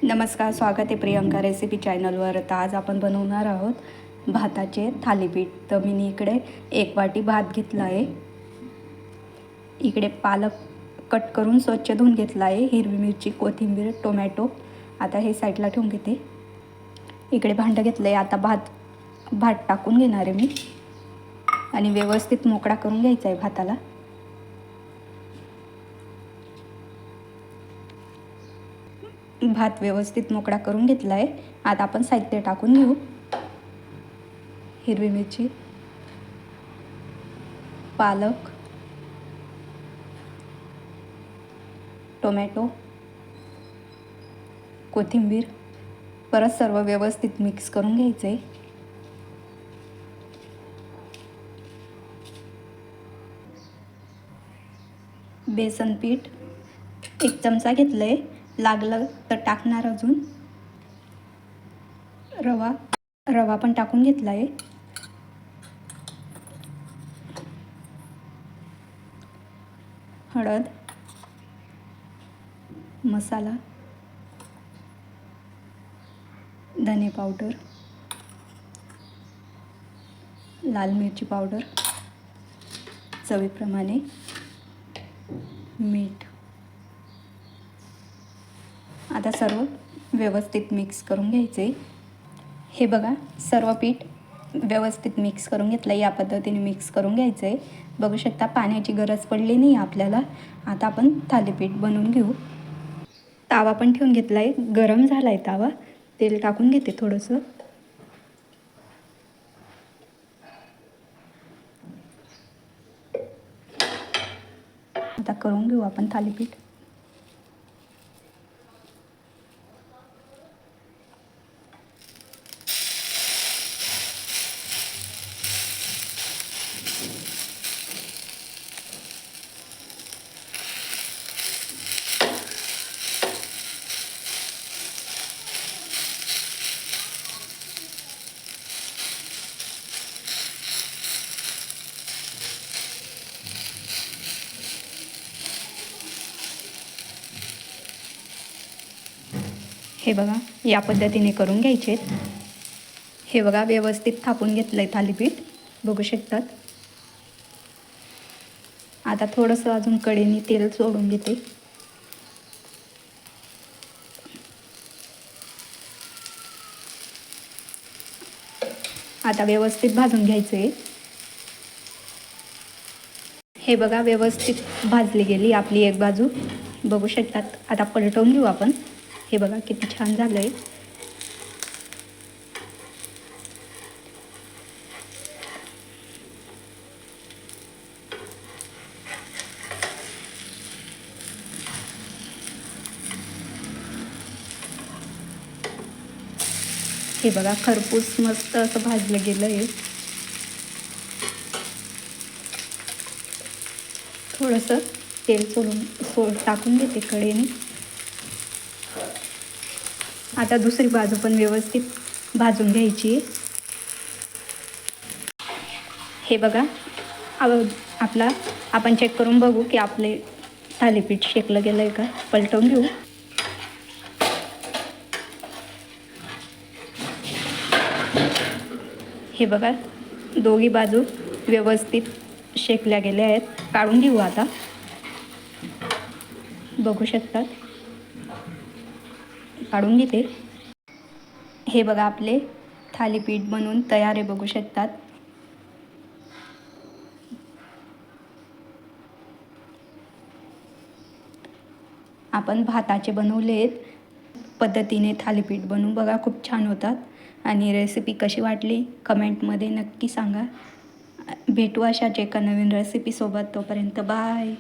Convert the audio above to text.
नमस्कार, स्वागत आहे प्रियंका रेसिपी चॅनलवर. तर आज आपण बनवणार आहोत भाताचे थालीपीठ. तर मी इकडे 1 वाटी भात घेतला आहे. इकडे पालक कट करून स्वच्छ धुवून घेतला आहे. हिरवी मिरची, कोथिंबीर, टोमॅटो. आता हे साईडला ठेवून घेते. इकडे भांडं घेतलं आहे. आता भात टाकून घेणार आहे मी आणि व्यवस्थित मोकळा करून घ्यायचा आहे भाताला. भात व्यवस्थित मोकळा करून घेतला आहे. आता आपण साहित्य टाकून घेऊ. हिरवी मिरची, पालक, टोमॅटो, कोथिंबीर. परत सर्व व्यवस्थित मिक्स करून घ्यायचं आहे. बेसन पीठ 1 चमचा घेतलं आहे. लागलं तर टाकणार अजून. रवा पण टाकून घेतला आहे. हळद, मसाला, धने पावडर, लाल मिरची पावडर, चवीप्रमाणे मीठ. आता सर्व व्यवस्थित मिक्स करून घ्यायचे. हे बघा, सर्व पीठ व्यवस्थित मिक्स करून घेतलं. या पद्धतीने मिक्स करून घ्यायचं आहे. बघू शकता, पाण्याची गरज पडली नाही आपल्याला. आता आपण थालीपीठ बनवून घेऊ. तावा पण ठेवून घेतला आहे. गरम झाला आहे तावा. तेल टाकून घेते थोडंसं. आता करून घेऊ आपण थालीपीठ. हे बघा, या पद्धतीने करून घ्यायचे. हे बघा, व्यवस्थित थापून घेतलं आहे थालीपीठ. बघू शकतात. आता थोडंसं अजून कढईने तेल सोडून घेते. आता व्यवस्थित भाजून घ्यायचं आहे. हे बघा, व्यवस्थित भाजली गेली आपली एक बाजू. बघू शकतात. आता पलटवून घेऊ आपण. हे बघा, किती छान झालं आहे. हे बघा, खरपूस मस्त असं भाजलं गेलं आहे. थोडंसं तेल टाकून घेते कढईने. आता दुसरी बाजू पण व्यवस्थित भाजून घ्यायची. हे बघा, आपण चेक करून बघू की आपले थालीपीठ शेकलं गेलं आहे का. पलटवून घेऊ. हे बघा, दोघी बाजू व्यवस्थित शेकल्या गेल्या आहेत. काढून घेऊ आता. बघू शकतात. काढून घेते. हे बघा, आपले थालीपीठ बनवून तयार आहे. बघू शकतात. आपण भाताचे बनवलेत पद्धतीने थालीपीठ बनवून बघा, खूप छान होतात. आणि रेसिपी कशी वाटली कमेंटमध्ये नक्की सांगा. भेटू अशाच एका नवीन रेसिपीसोबत. तोपर्यंत बाय.